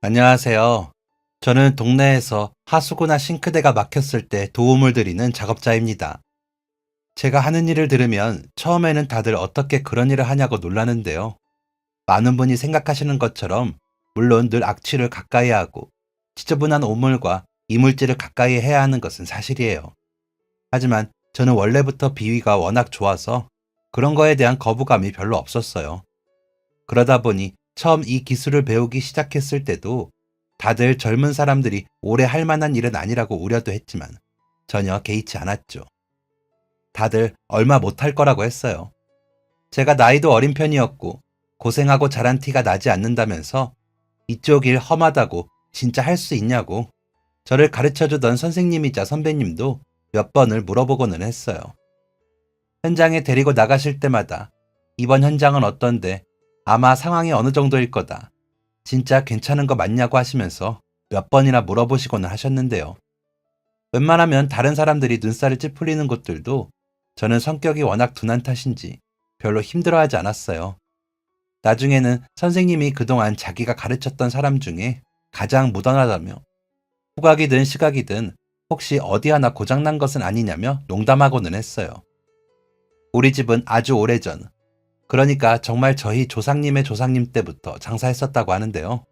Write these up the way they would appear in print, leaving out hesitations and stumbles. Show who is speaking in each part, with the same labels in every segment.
Speaker 1: 안녕하세요. 저는 동네에서 하수구나 싱크대가 막혔을 때 도움을 드리는 작업자입니다. 제가 하는 일을 들으면 처음에는 다들 어떻게 그런 일을 하냐고 놀라는데요. 많은 분이 생각하시는 것처럼 물론 늘 악취를 가까이 하고 지저분한 오물과 이물질을 가까이 해야 하는 것은 사실이에요. 하지만 저는 원래부터 비위가 워낙 좋아서 그런 거에 대한 거부감이 별로 없었어요. 그러다 보니 처음 이 기술을 배우기 시작했을 때도 다들 젊은 사람들이 오래 할 만한 일은 아니라고 우려도 했지만 전혀 개의치 않았죠. 다들 얼마 못할 거라고 했어요. 제가 나이도 어린 편이었고 고생하고 잘한 티가 나지 않는다면서 이쪽 일 험하다고 진짜 할 수 있냐고 저를 가르쳐주던 선생님이자 선배님도 몇 번을 물어보고는 했어요. 현장에 데리고 나가실 때마다 이번 현장은 어떤데 아마 상황이 어느 정도일 거다. 진짜 괜찮은 거 맞냐고 하시면서 몇 번이나 물어보시고는 하셨는데요. 웬만하면 다른 사람들이 눈살을 찌푸리는 곳들도 저는 성격이 워낙 둔한 탓인지 별로 힘들어하지 않았어요. 나중에는 선생님이 그동안 자기가 가르쳤던 사람 중에 가장 무던하다며 후각이든 시각이든 혹시 어디 하나 고장난 것은 아니냐며 농담하고는 했어요. 우리 집은 아주 오래전, 그러니까 정말 저희 조상님의 조상님 때부터 장사했었다고 하는데요.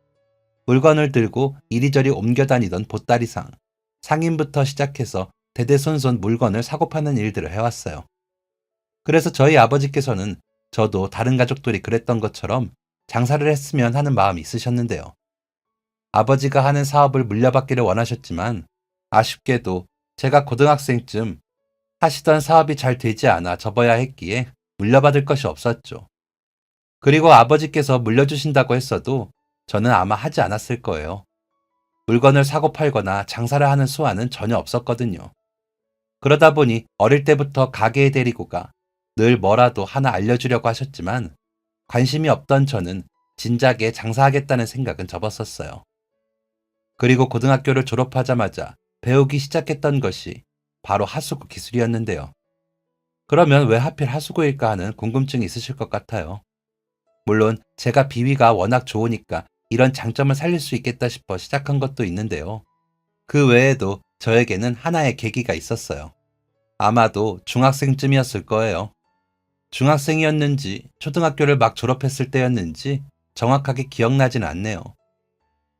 Speaker 1: 물건을 들고 이리저리 옮겨 다니던 보따리상, 상인부터 시작해서 대대손손 물건을 사고 파는 일들을 해왔어요. 그래서 저희 아버지께서는 저도 다른 가족들이 그랬던 것처럼 장사를 했으면 하는 마음이 있으셨는데요. 아버지가 하는 사업을 물려받기를 원하셨지만 아쉽게도 제가 고등학생쯤 하시던 사업이 잘 되지 않아 접어야 했기에 물려받을 것이 없었죠. 그리고 아버지께서 물려주신다고 했어도 저는 아마 하지 않았을 거예요. 물건을 사고 팔거나 장사를 하는 수완은 전혀 없었거든요. 그러다 보니 어릴 때부터 가게에 데리고 가 늘 뭐라도 하나 알려주려고 하셨지만 관심이 없던 저는 진작에 장사하겠다는 생각은 접었었어요. 그리고 고등학교를 졸업하자마자 배우기 시작했던 것이 바로 하수구 기술이었는데요. 그러면 왜 하필 하수구일까 하는 궁금증이 있으실 것 같아요. 물론 제가 비위가 워낙 좋으니까 이런 장점을 살릴 수 있겠다 싶어 시작한 것도 있는데요. 그 외에도 저에게는 하나의 계기가 있었어요. 아마도 중학생쯤이었을 거예요. 중학생이었는지 초등학교를 막 졸업했을 때였는지 정확하게 기억나지는 않네요.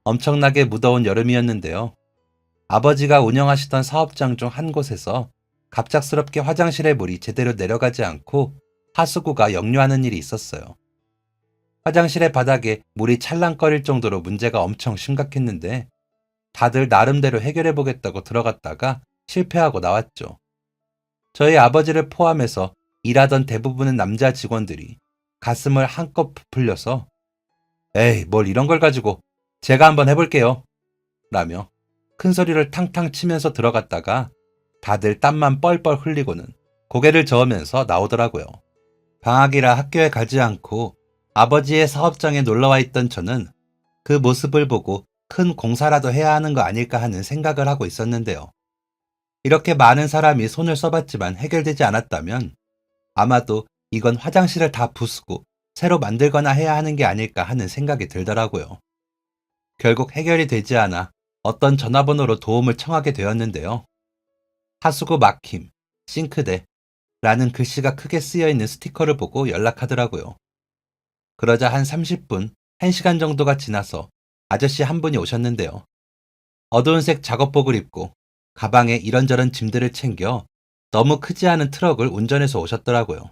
Speaker 1: 엄청나게 무더운 여름이었는데요. 아버지가 운영하시던 사업장 중 한 곳에서 갑작스럽게 화장실의 물이 제대로 내려가지 않고 하수구가 역류하는 일이 있었어요. 화장실의 바닥에 물이 찰랑거릴 정도로 문제가 엄청 심각했는데 다들 나름대로 해결해보겠다고 들어갔다가 실패하고 나왔죠. 저희 아버지를 포함해서 일하던 대부분의 남자 직원들이 가슴을 한껏 부풀려서 에이, 뭘 이런 걸 가지고 제가 한번 해볼게요. 라며 큰 소리를 탕탕 치면서 들어갔다가 다들 땀만 뻘뻘 흘리고는 고개를 저으면서 나오더라고요. 방학이라 학교에 가지 않고 아버지의 사업장에 놀러와 있던 저는 그 모습을 보고 큰 공사라도 해야 하는 거 아닐까 하는 생각을 하고 있었는데요. 이렇게 많은 사람이 손을 써봤지만 해결되지 않았다면 아마도 이건 화장실을 다 부수고 새로 만들거나 해야 하는 게 아닐까 하는 생각이 들더라고요. 결국 해결이 되지 않아 어떤 전화번호로 도움을 청하게 되었는데요. 하수구 막힘, 싱크대라는 글씨가 크게 쓰여 있는 스티커를 보고 연락하더라고요. 그러자 한 30분, 1시간 정도가 지나서 아저씨 한 분이 오셨는데요. 어두운 색 작업복을 입고 가방에 이런저런 짐들을 챙겨 너무 크지 않은 트럭을 운전해서 오셨더라고요.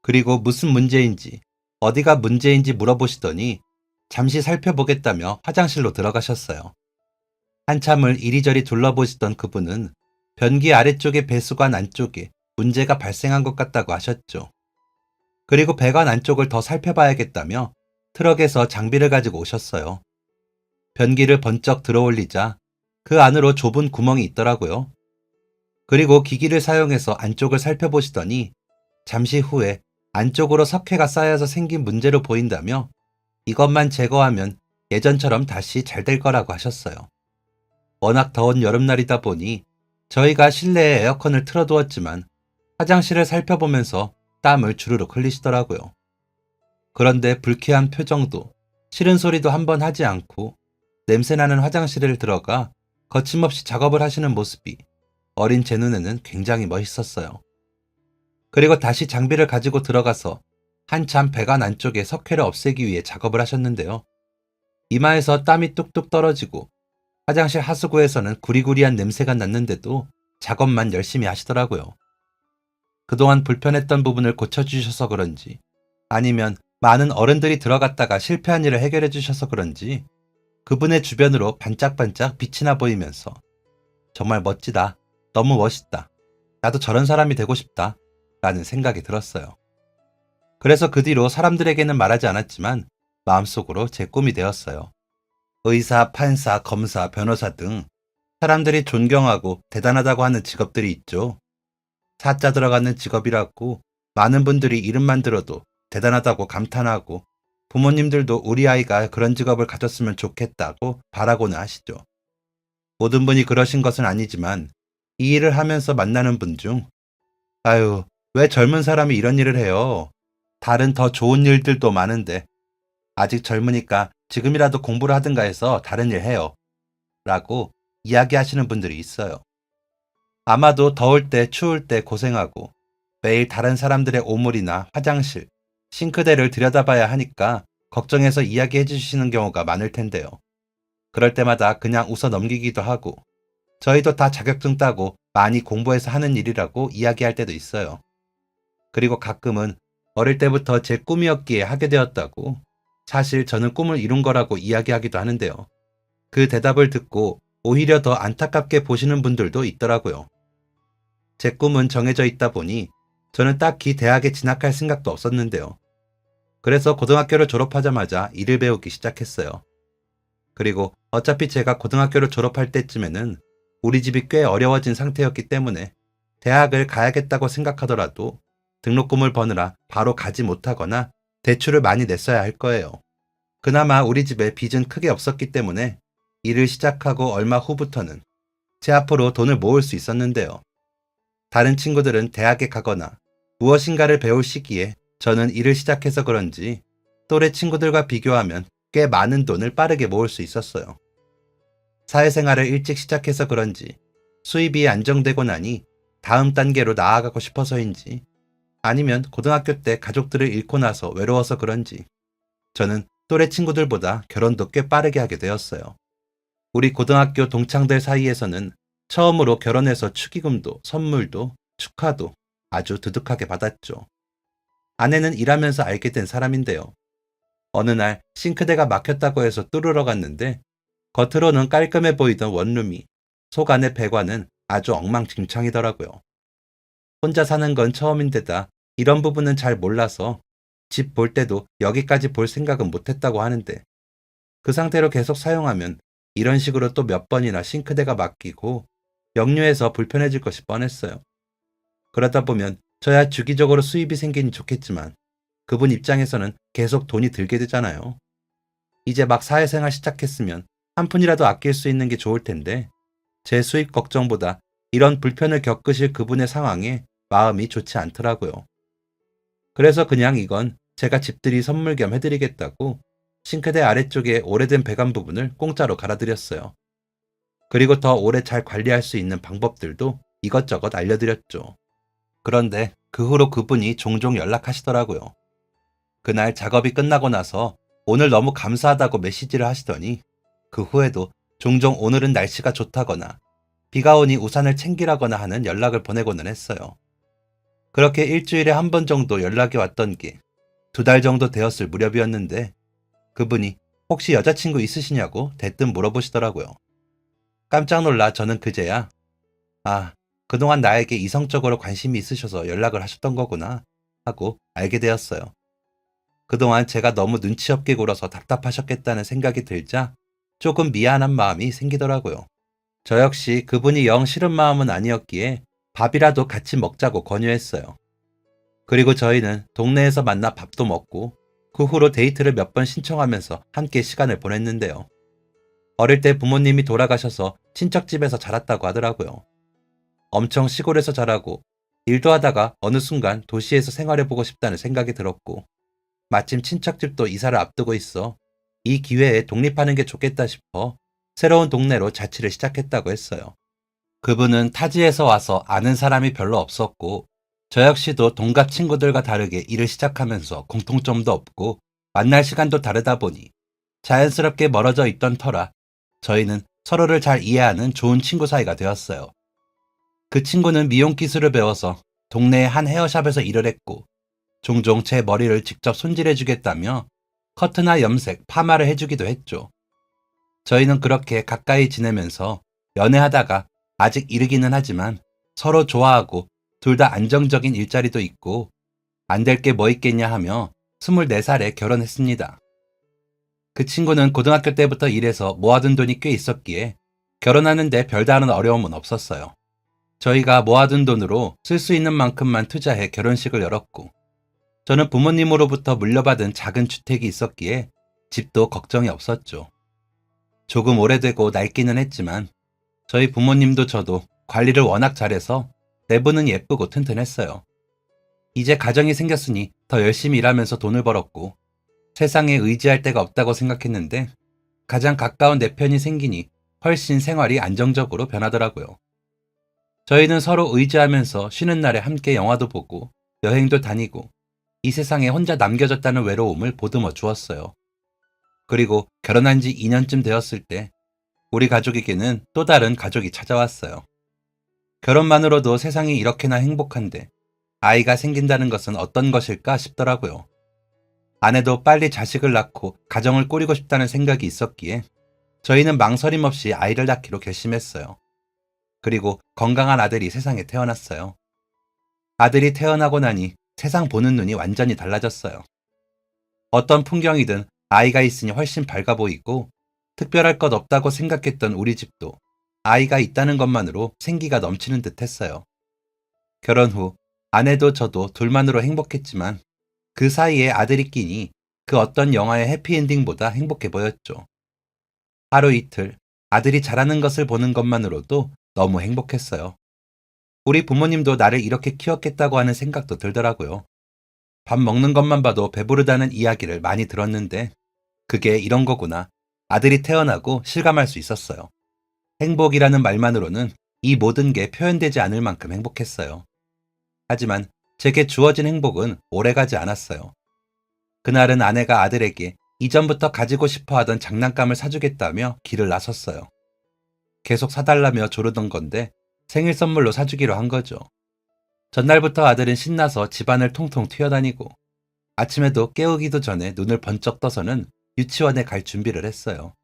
Speaker 1: 그리고 무슨 문제인지, 어디가 문제인지 물어보시더니 잠시 살펴보겠다며 화장실로 들어가셨어요. 한참을 이리저리 둘러보시던 그분은 변기 아래쪽의 배수관 안쪽에 문제가 발생한 것 같다고 하셨죠. 그리고 배관 안쪽을 더 살펴봐야겠다며 트럭에서 장비를 가지고 오셨어요. 변기를 번쩍 들어올리자 그 안으로 좁은 구멍이 있더라고요. 그리고 기기를 사용해서 안쪽을 살펴보시더니 잠시 후에 안쪽으로 석회가 쌓여서 생긴 문제로 보인다며 이것만 제거하면 예전처럼 다시 잘 될 거라고 하셨어요. 워낙 더운 여름날이다 보니 저희가 실내에 에어컨을 틀어두었지만 화장실을 살펴보면서 땀을 주르륵 흘리시더라고요. 그런데 불쾌한 표정도 싫은 소리도 한번 하지 않고 냄새나는 화장실을 들어가 거침없이 작업을 하시는 모습이 어린 제 눈에는 굉장히 멋있었어요. 그리고 다시 장비를 가지고 들어가서 한참 배관 안쪽에 석회를 없애기 위해 작업을 하셨는데요. 이마에서 땀이 뚝뚝 떨어지고 화장실 하수구에서는 구리구리한 냄새가 났는데도 작업만 열심히 하시더라고요. 그동안 불편했던 부분을 고쳐주셔서 그런지, 아니면 많은 어른들이 들어갔다가 실패한 일을 해결해 주셔서 그런지 그분의 주변으로 반짝반짝 빛이 나 보이면서 정말 멋지다, 너무 멋있다, 나도 저런 사람이 되고 싶다 라는 생각이 들었어요. 그래서 그 뒤로 사람들에게는 말하지 않았지만 마음속으로 제 꿈이 되었어요. 의사, 판사, 검사, 변호사 등 사람들이 존경하고 대단하다고 하는 직업들이 있죠. 사자 들어가는 직업이라고 많은 분들이 이름만 들어도 대단하다고 감탄하고 부모님들도 우리 아이가 그런 직업을 가졌으면 좋겠다고 바라고는 하시죠. 모든 분이 그러신 것은 아니지만 이 일을 하면서 만나는 분 중 아유, 왜 젊은 사람이 이런 일을 해요? 다른 더 좋은 일들도 많은데 아직 젊으니까 지금이라도 공부를 하든가 해서 다른 일 해요. 라고 이야기하시는 분들이 있어요. 아마도 더울 때 추울 때 고생하고 매일 다른 사람들의 오물이나 화장실, 싱크대를 들여다봐야 하니까 걱정해서 이야기해 주시는 경우가 많을 텐데요. 그럴 때마다 그냥 웃어 넘기기도 하고 저희도 다 자격증 따고 많이 공부해서 하는 일이라고 이야기할 때도 있어요. 그리고 가끔은 어릴 때부터 제 꿈이었기에 하게 되었다고 사실 저는 꿈을 이룬 거라고 이야기하기도 하는데요. 그 대답을 듣고 오히려 더 안타깝게 보시는 분들도 있더라고요. 제 꿈은 정해져 있다 보니 저는 딱히 대학에 진학할 생각도 없었는데요. 그래서 고등학교를 졸업하자마자 일을 배우기 시작했어요. 그리고 어차피 제가 고등학교를 졸업할 때쯤에는 우리 집이 꽤 어려워진 상태였기 때문에 대학을 가야겠다고 생각하더라도 등록금을 버느라 바로 가지 못하거나 대출을 많이 냈어야 할 거예요. 그나마 우리 집에 빚은 크게 없었기 때문에 일을 시작하고 얼마 후부터는 제 앞으로 돈을 모을 수 있었는데요. 다른 친구들은 대학에 가거나 무엇인가를 배울 시기에 저는 일을 시작해서 그런지 또래 친구들과 비교하면 꽤 많은 돈을 빠르게 모을 수 있었어요. 사회생활을 일찍 시작해서 그런지 수입이 안정되고 나니 다음 단계로 나아가고 싶어서인지 아니면 고등학교 때 가족들을 잃고 나서 외로워서 그런지 저는 또래 친구들보다 결혼도 꽤 빠르게 하게 되었어요. 우리 고등학교 동창들 사이에서는 처음으로 결혼해서 축의금도 선물도 축하도 아주 두둑하게 받았죠. 아내는 일하면서 알게 된 사람인데요. 어느 날 싱크대가 막혔다고 해서 뚫으러 갔는데 겉으로는 깔끔해 보이던 원룸이 속 안의 배관은 아주 엉망진창이더라고요. 혼자 사는 건 처음인데다 이런 부분은 잘 몰라서 집 볼 때도 여기까지 볼 생각은 못했다고 하는데 그 상태로 계속 사용하면 이런 식으로 또 몇 번이나 싱크대가 막히고 역류해서 불편해질 것이 뻔했어요. 그러다 보면 저야 주기적으로 수입이 생기니 좋겠지만 그분 입장에서는 계속 돈이 들게 되잖아요. 이제 막 사회생활 시작했으면 한 푼이라도 아낄 수 있는 게 좋을 텐데 제 수입 걱정보다 이런 불편을 겪으실 그분의 상황에 마음이 좋지 않더라고요. 그래서 그냥 이건 제가 집들이 선물 겸 해드리겠다고 싱크대 아래쪽에 오래된 배관 부분을 공짜로 갈아드렸어요. 그리고 더 오래 잘 관리할 수 있는 방법들도 이것저것 알려드렸죠. 그런데 그 후로 그분이 종종 연락하시더라고요. 그날 작업이 끝나고 나서 오늘 너무 감사하다고 메시지를 하시더니 그 후에도 종종 오늘은 날씨가 좋다거나 비가 오니 우산을 챙기라거나 하는 연락을 보내고는 했어요. 그렇게 일주일에 한 번 정도 연락이 왔던 게 2달 정도 되었을 무렵이었는데 그분이 혹시 여자친구 있으시냐고 대뜸 물어보시더라고요. 깜짝 놀라 저는 그제야 아, 그동안 나에게 이성적으로 관심이 있으셔서 연락을 하셨던 거구나 하고 알게 되었어요. 그동안 제가 너무 눈치 없게 굴어서 답답하셨겠다는 생각이 들자 조금 미안한 마음이 생기더라고요. 저 역시 그분이 영 싫은 마음은 아니었기에 밥이라도 같이 먹자고 권유했어요. 그리고 저희는 동네에서 만나 밥도 먹고 그 후로 데이트를 몇 번 신청하면서 함께 시간을 보냈는데요. 어릴 때 부모님이 돌아가셔서 친척집에서 자랐다고 하더라고요. 엄청 시골에서 자라고 일도 하다가 어느 순간 도시에서 생활해보고 싶다는 생각이 들었고 마침 친척집도 이사를 앞두고 있어 이 기회에 독립하는 게 좋겠다 싶어 새로운 동네로 자취를 시작했다고 했어요. 그분은 타지에서 와서 아는 사람이 별로 없었고, 저 역시도 동갑 친구들과 다르게 일을 시작하면서 공통점도 없고 만날 시간도 다르다 보니 자연스럽게 멀어져 있던 터라 저희는 서로를 잘 이해하는 좋은 친구 사이가 되었어요. 그 친구는 미용 기술을 배워서 동네의 한 헤어샵에서 일을 했고, 종종 제 머리를 직접 손질해주겠다며 커트나 염색, 파마를 해주기도 했죠. 저희는 그렇게 가까이 지내면서 연애하다가 아직 이르기는 하지만 서로 좋아하고 둘 다 안정적인 일자리도 있고 안 될 게 뭐 있겠냐 하며 24살에 결혼했습니다. 그 친구는 고등학교 때부터 일해서 모아둔 돈이 꽤 있었기에 결혼하는데 별다른 어려움은 없었어요. 저희가 모아둔 돈으로 쓸 수 있는 만큼만 투자해 결혼식을 열었고, 저는 부모님으로부터 물려받은 작은 주택이 있었기에 집도 걱정이 없었죠. 조금 오래되고 낡기는 했지만 저희 부모님도 저도 관리를 워낙 잘해서 내부는 예쁘고 튼튼했어요. 이제 가정이 생겼으니 더 열심히 일하면서 돈을 벌었고 세상에 의지할 데가 없다고 생각했는데 가장 가까운 내 편이 생기니 훨씬 생활이 안정적으로 변하더라고요. 저희는 서로 의지하면서 쉬는 날에 함께 영화도 보고 여행도 다니고 이 세상에 혼자 남겨졌다는 외로움을 보듬어 주었어요. 그리고 결혼한 지 2년쯤 되었을 때 우리 가족에게는 또 다른 가족이 찾아왔어요. 결혼만으로도 세상이 이렇게나 행복한데 아이가 생긴다는 것은 어떤 것일까 싶더라고요. 아내도 빨리 자식을 낳고 가정을 꾸리고 싶다는 생각이 있었기에 저희는 망설임 없이 아이를 낳기로 결심했어요. 그리고 건강한 아들이 세상에 태어났어요. 아들이 태어나고 나니 세상 보는 눈이 완전히 달라졌어요. 어떤 풍경이든 아이가 있으니 훨씬 밝아 보이고 특별할 것 없다고 생각했던 우리 집도 아이가 있다는 것만으로 생기가 넘치는 듯 했어요. 결혼 후 아내도 저도 둘만으로 행복했지만 그 사이에 아들이 끼니 그 어떤 영화의 해피엔딩보다 행복해 보였죠. 하루 이틀 아들이 자라는 것을 보는 것만으로도 너무 행복했어요. 우리 부모님도 나를 이렇게 키웠겠다고 하는 생각도 들더라고요. 밥 먹는 것만 봐도 배부르다는 이야기를 많이 들었는데 그게 이런 거구나. 아들이 태어나고 실감할 수 있었어요. 행복이라는 말만으로는 이 모든 게 표현되지 않을 만큼 행복했어요. 하지만 제게 주어진 행복은 오래가지 않았어요. 그날은 아내가 아들에게 이전부터 가지고 싶어 하던 장난감을 사주겠다며 길을 나섰어요. 계속 사달라며 조르던 건데 생일 선물로 사주기로 한 거죠. 전날부터 아들은 신나서 집안을 통통 튀어다니고 아침에도 깨우기도 전에 눈을 번쩍 떠서는 유치원에 갈 준비를 했어요.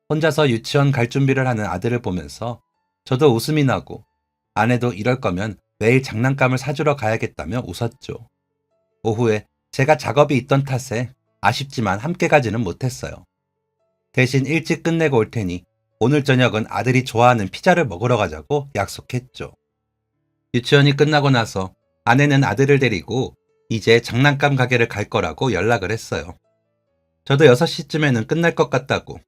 Speaker 1: 혼자서 유치원 갈 준비를 하는 아들을 보면서 저도 웃음이 나고 아내도 이럴 거면 매일 장난감을 사주러 가야겠다며 웃었죠. 오후에 제가 작업이 있던 탓에 아쉽지만 함께 가지는 못했어요. 대신 일찍 끝내고 올 테니 오늘 저녁은 아들이 좋아하는 피자를 먹으러 가자고 약속했죠. 유치원이 끝나고 나서 아내는 아들을 데리고 이제 장난감 가게를 갈 거라고 연락을 했어요. 저도 6시쯤에는 끝날 것 같다고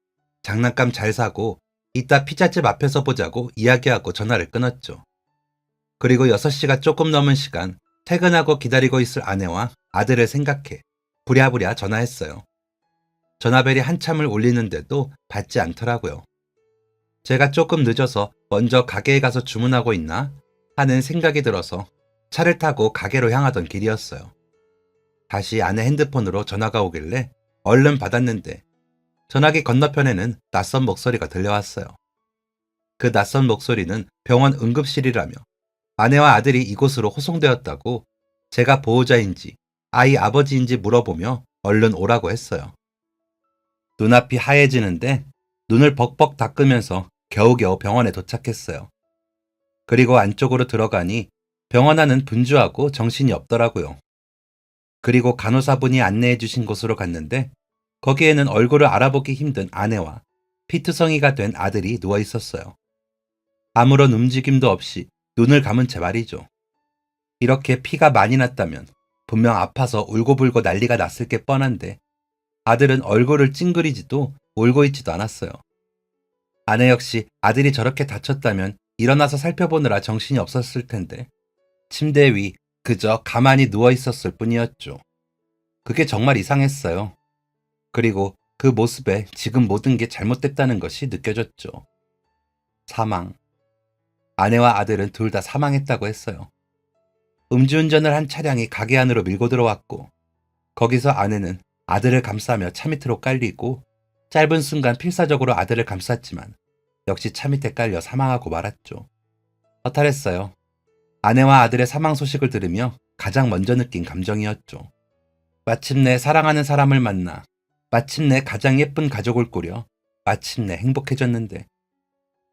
Speaker 1: 장난감 잘 사고 이따 피자집 앞에서 보자고 이야기하고 전화를 끊었죠. 그리고 6시가 조금 넘은 시간 퇴근하고 기다리고 있을 아내와 아들을 생각해 부랴부랴 전화했어요. 전화벨이 한참을 울리는데도 받지 않더라고요. 제가 조금 늦어서 먼저 가게에 가서 주문하고 있나 하는 생각이 들어서 차를 타고 가게로 향하던 길이었어요. 다시 아내 핸드폰으로 전화가 오길래 얼른 받았는데 전화기 건너편에는 낯선 목소리가 들려왔어요. 그 낯선 목소리는 병원 응급실이라며 아내와 아들이 이곳으로 호송되었다고 제가 보호자인지 아이 아버지인지 물어보며 얼른 오라고 했어요. 눈앞이 하얘지는데 눈을 벅벅 닦으면서 겨우겨우 병원에 도착했어요. 그리고 안쪽으로 들어가니 병원 안은 분주하고 정신이 없더라고요. 그리고 간호사분이 안내해 주신 곳으로 갔는데 거기에는 얼굴을 알아보기 힘든 아내와 피투성이가 된 아들이 누워 있었어요. 아무런 움직임도 없이 눈을 감은 채 말이죠. 이렇게 피가 많이 났다면 분명 아파서 울고불고 난리가 났을 게 뻔한데 아들은 얼굴을 찡그리지도 울고 있지도 않았어요. 아내 역시 아들이 저렇게 다쳤다면 일어나서 살펴보느라 정신이 없었을 텐데 침대 위 그저 가만히 누워 있었을 뿐이었죠. 그게 정말 이상했어요. 그리고 그 그 모습에 지금 모든 게 잘못됐다는 것이 느껴졌죠. 사망. 아내와 아들은 둘 다 사망했다고 했어요. 음주운전을 한 차량이 가게 안으로 밀고 들어왔고, 거기서 아내는 아들을 감싸며 차 밑으로 깔리고, 짧은 순간 필사적으로 아들을 감쌌지만 역시 차 밑에 깔려 사망하고 말았죠. 허탈했어요. 아내와 아들의 사망 소식을 들으며 가장 먼저 느낀 감정이었죠. 마침내 사랑하는 사람을 만나, 마침내 가장 예쁜 가족을 꾸려, 마침내 행복해졌는데,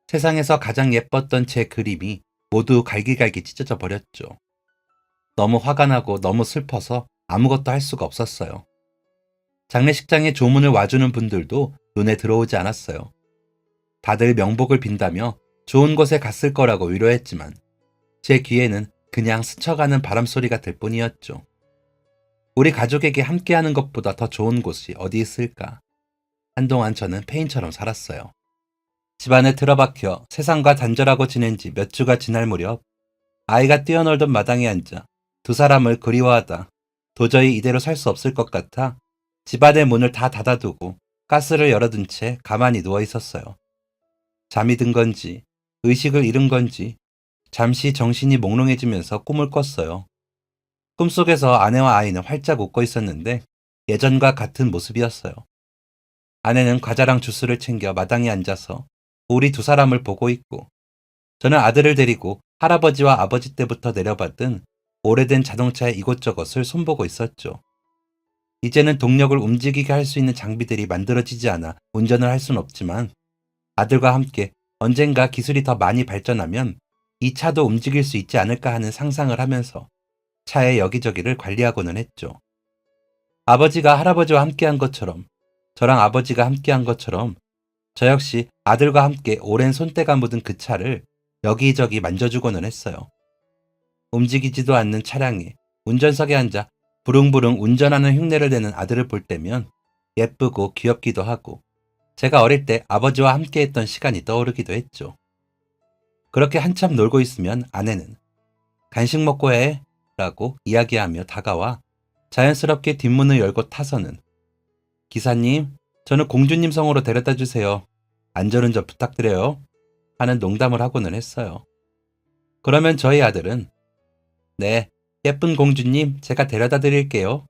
Speaker 1: 세상에서 가장 예뻤던 제 그림이 모두 갈기갈기 찢어져 버렸죠. 너무 화가 나고 너무 슬퍼서 아무것도 할 수가 없었어요. 장례식장에 조문을 와주는 분들도 눈에 들어오지 않았어요. 다들 명복을 빈다며 좋은 곳에 갔을 거라고 위로했지만 제 귀에는 그냥 스쳐가는 바람소리가 들 뿐이었죠. 우리 가족에게 함께하는 것보다 더 좋은 곳이 어디 있을까? 한동안 저는 폐인처럼 살았어요. 집안에 틀어박혀 세상과 단절하고 지낸 지 몇 주가 지날 무렵 아이가 뛰어놀던 마당에 앉아 두 사람을 그리워하다 도저히 이대로 살 수 없을 것 같아 집안의 문을 다 닫아두고 가스를 열어둔 채 가만히 누워 있었어요. 잠이 든 건지 의식을 잃은 건지 잠시 정신이 몽롱해지면서 꿈을 꿨어요. 꿈속에서 아내와 아이는 활짝 웃고 있었는데 예전과 같은 모습이었어요. 아내는 과자랑 주스를 챙겨 마당에 앉아서 우리 두 사람을 보고 있고 저는 아들을 데리고 할아버지와 아버지 때부터 내려받은 오래된 자동차의 이곳저곳을 손보고 있었죠. 이제는 동력을 움직이게 할 수 있는 장비들이 만들어지지 않아 운전을 할 수는 없지만 아들과 함께 언젠가 기술이 더 많이 발전하면 이 차도 움직일 수 있지 않을까 하는 상상을 하면서 차의 여기저기를 관리하고는 했죠. 아버지가 할아버지와 함께한 것처럼 저랑 아버지가 함께한 것처럼 저 역시 아들과 함께 오랜 손때가 묻은 그 차를 여기저기 만져주고는 했어요. 움직이지도 않는 차량에 운전석에 앉아 부릉부릉 운전하는 흉내를 내는 아들을 볼 때면 예쁘고 귀엽기도 하고 제가 어릴 때 아버지와 함께했던 시간이 떠오르기도 했죠. 그렇게 한참 놀고 있으면 아내는 간식 먹고 해 라고 이야기하며 다가와 자연스럽게 뒷문을 열고 타서는 기사님, 저는 공주님 성으로 데려다 주세요. 안전운전 부탁드려요. 하는 농담을 하고는 했어요. 그러면 저희 아들은 네, 예쁜 공주님 제가 데려다 드릴게요.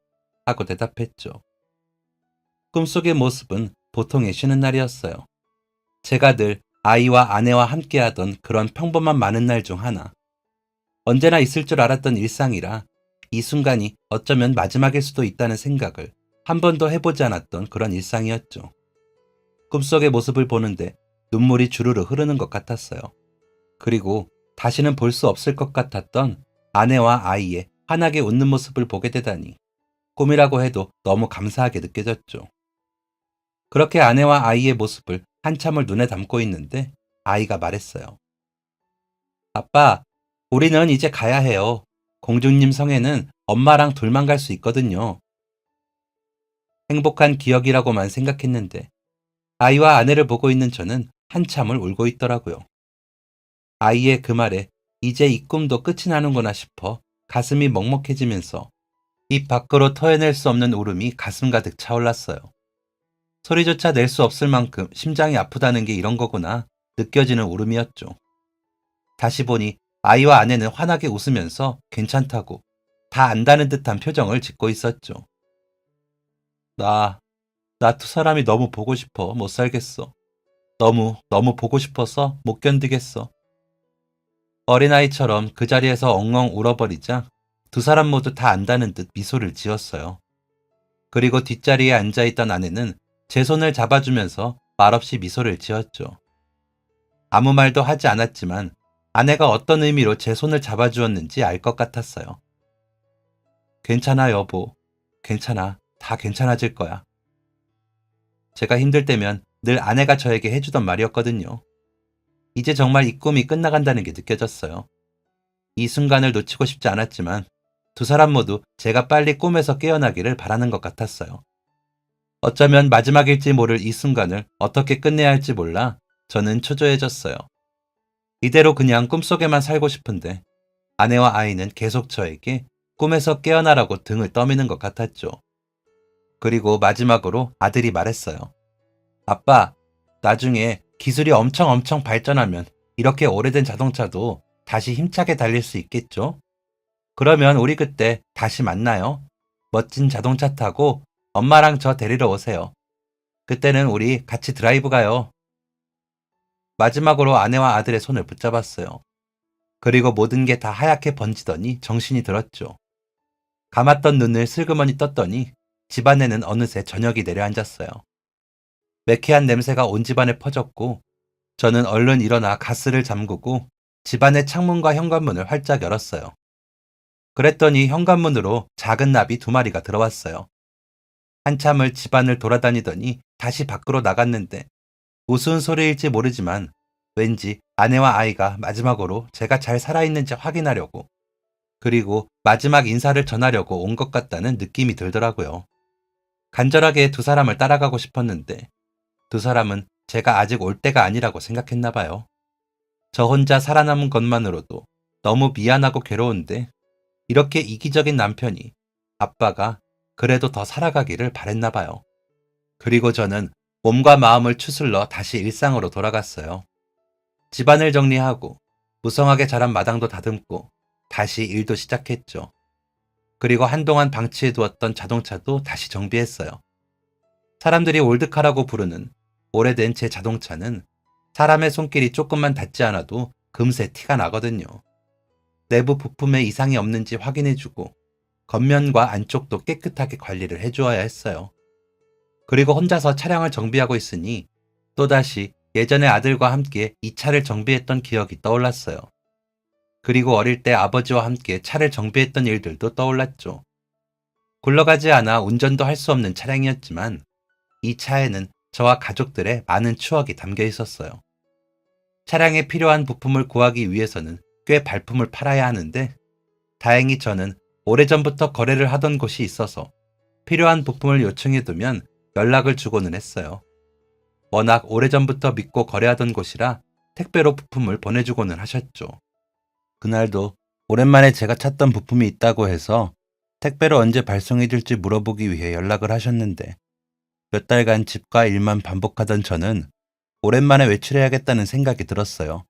Speaker 1: 하고 대답했죠. 꿈속의 모습은 보통의 쉬는 날이었어요. 제가 늘 아이와 아내와 함께하던 그런 평범한 많은 날 중 하나. 언제나 있을 줄 알았던 일상이라 이 순간이 어쩌면 마지막일 수도 있다는 생각을 한 번도 해보지 않았던 그런 일상이었죠. 꿈속의 모습을 보는데 눈물이 주르르 흐르는 것 같았어요. 그리고 다시는 볼 수 없을 것 같았던 아내와 아이의 환하게 웃는 모습을 보게 되다니 꿈이라고 해도 너무 감사하게 느껴졌죠. 그렇게 아내와 아이의 모습을 한참을 눈에 담고 있는데 아이가 말했어요. 아빠, 우리는 이제 가야 해요. 공주님 성에는 엄마랑 둘만 갈 수 있거든요. 행복한 기억이라고만 생각했는데 아이와 아내를 보고 있는 저는 한참을 울고 있더라고요. 아이의 그 말에 이제 이 꿈도 끝이 나는구나 싶어 가슴이 먹먹해지면서 입 밖으로 토해낼 수 없는 울음이 가슴 가득 차올랐어요. 소리조차 낼 수 없을 만큼 심장이 아프다는 게 이런 거구나 느껴지는 울음이었죠. 다시 보니 아이와 아내는 환하게 웃으면서 괜찮다고 다 안다는 듯한 표정을 짓고 있었죠. 나 두 사람이 너무 보고 싶어 못 살겠어. 너무 보고 싶어서 못 견디겠어. 어린아이처럼 그 자리에서 엉엉 울어버리자 두 사람 모두 다 안다는 듯 미소를 지었어요. 그리고 뒷자리에 앉아있던 아내는 제 손을 잡아주면서 말없이 미소를 지었죠. 아무 말도 하지 않았지만 아내가 어떤 의미로 제 손을 잡아주었는지 알 것 같았어요. 괜찮아, 여보. 괜찮아. 다 괜찮아질 거야. 제가 힘들 때면 늘 아내가 저에게 해주던 말이었거든요. 이제 정말 이 꿈이 끝나간다는 게 느껴졌어요. 이 순간을 놓치고 싶지 않았지만 두 사람 모두 제가 빨리 꿈에서 깨어나기를 바라는 것 같았어요. 어쩌면 마지막일지 모를 이 순간을 어떻게 끝내야 할지 몰라 저는 초조해졌어요. 이대로 그냥 꿈속에만 살고 싶은데 아내와 아이는 계속 저에게 꿈에서 깨어나라고 등을 떠미는 것 같았죠. 그리고 마지막으로 아들이 말했어요. 아빠, 나중에 기술이 엄청 발전하면 이렇게 오래된 자동차도 다시 힘차게 달릴 수 있겠죠? 그러면 우리 그때 다시 만나요. 멋진 자동차 타고 엄마랑 저 데리러 오세요. 그때는 우리 같이 드라이브 가요. 마지막으로 아내와 아들의 손을 붙잡았어요. 그리고 모든 게 다 하얗게 번지더니 정신이 들었죠. 감았던 눈을 슬그머니 떴더니 집안에는 어느새 저녁이 내려앉았어요. 매캐한 냄새가 온 집안에 퍼졌고 저는 얼른 일어나 가스를 잠그고 집안의 창문과 현관문을 활짝 열었어요. 그랬더니 현관문으로 작은 나비 2마리가 들어왔어요. 한참을 집안을 돌아다니더니 다시 밖으로 나갔는데 우스운 소리일지 모르지만 왠지 아내와 아이가 마지막으로 제가 잘 살아있는지 확인하려고 그리고 마지막 인사를 전하려고 온 것 같다는 느낌이 들더라고요. 간절하게 2사람을 따라가고 싶었는데 2사람은 제가 아직 올 때가 아니라고 생각했나 봐요. 저 혼자 살아남은 것만으로도 너무 미안하고 괴로운데 이렇게 이기적인 남편이 아빠가 그래도 더 살아가기를 바랬나 봐요. 그리고 저는 몸과 마음을 추슬러 다시 일상으로 돌아갔어요. 집안을 정리하고 무성하게 자란 마당도 다듬고 다시 일도 시작했죠. 그리고 한동안 방치해두었던 자동차도 다시 정비했어요. 사람들이 올드카라고 부르는 오래된 제 자동차는 사람의 손길이 조금만 닿지 않아도 금세 티가 나거든요. 내부 부품에 이상이 없는지 확인해주고 겉면과 안쪽도 깨끗하게 관리를 해주어야 했어요. 그리고 혼자서 차량을 정비하고 있으니 또다시 예전에 아들과 함께 이 차를 정비했던 기억이 떠올랐어요. 그리고 어릴 때 아버지와 함께 차를 정비했던 일들도 떠올랐죠. 굴러가지 않아 운전도 할 수 없는 차량이었지만 이 차에는 저와 가족들의 많은 추억이 담겨 있었어요. 차량에 필요한 부품을 구하기 위해서는 꽤 발품을 팔아야 하는데 다행히 저는 오래전부터 거래를 하던 곳이 있어서 필요한 부품을 요청해두면 연락을 주고는 했어요. 워낙 오래전부터 믿고 거래하던 곳이라 택배로 부품을 보내주고는 하셨죠. 그날도 오랜만에 제가 찾던 부품이 있다고 해서 택배로 언제 발송해줄지 물어보기 위해 연락을 하셨는데 몇 달간 집과 일만 반복하던 저는 오랜만에 외출해야겠다는 생각이 들었어요.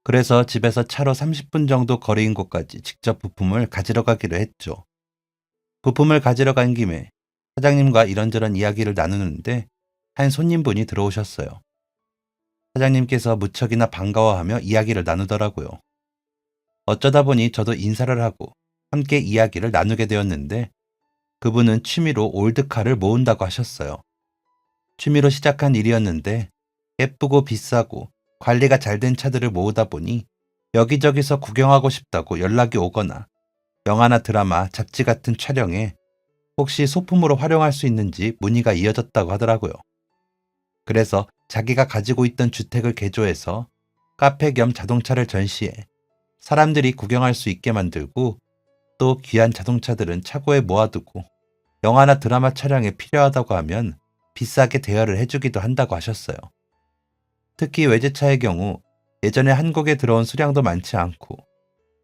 Speaker 1: 그래서 집에서 차로 30분 정도 거리인 곳까지 직접 부품을 가지러 가기로 했죠. 부품을 가지러 간 김에 사장님과 이런저런 이야기를 나누는데 한 손님분이 들어오셨어요. 사장님께서 무척이나 반가워하며 이야기를 나누더라고요. 어쩌다 보니 저도 인사를 하고 함께 이야기를 나누게 되었는데 그분은 취미로 올드카를 모은다고 하셨어요. 취미로 시작한 일이었는데 예쁘고 비싸고 관리가 잘 된 차들을 모으다 보니 여기저기서 구경하고 싶다고 연락이 오거나 영화나 드라마, 잡지 같은 촬영에 혹시 소품으로 활용할 수 있는지 문의가 이어졌다고 하더라고요. 그래서 자기가 가지고 있던 주택을 개조해서 카페 겸 자동차를 전시해 사람들이 구경할 수 있게 만들고 또 귀한 자동차들은 차고에 모아두고 영화나 드라마 촬영에 필요하다고 하면 비싸게 대여를 해주기도 한다고 하셨어요. 특히 외제차의 경우 예전에 한국에 들어온 수량도 많지 않고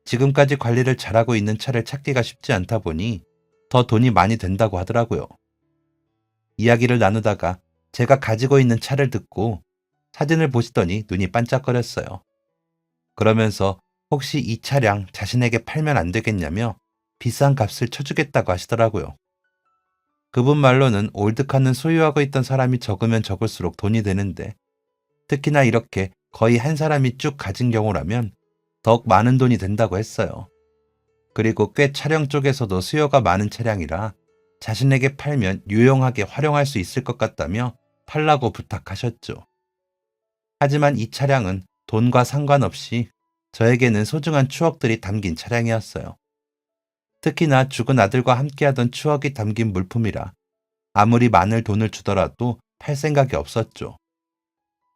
Speaker 1: 지금까지 관리를 잘하고 있는 차를 찾기가 쉽지 않다 보니 더 돈이 많이 든다고 하더라고요. 이야기를 나누다가 제가 가지고 있는 차를 듣고 사진을 보시더니 눈이 반짝거렸어요. 그러면서 혹시 이 차량 자신에게 팔면 안 되겠냐며 비싼 값을 쳐주겠다고 하시더라고요. 그분 말로는 올드카는 소유하고 있던 사람이 적으면 적을수록 돈이 되는데 특히나 이렇게 거의 한 사람이 쭉 가진 경우라면 더욱 많은 돈이 된다고 했어요. 그리고 꽤 촬영 쪽에서도 수요가 많은 차량이라 자신에게 팔면 유용하게 활용할 수 있을 것 같다며 팔라고 부탁하셨죠. 하지만 이 차량은 돈과 상관없이 저에게는 소중한 추억들이 담긴 차량이었어요. 특히나 죽은 아들과 함께하던 추억이 담긴 물품이라 아무리 많은 돈을 주더라도 팔 생각이 없었죠.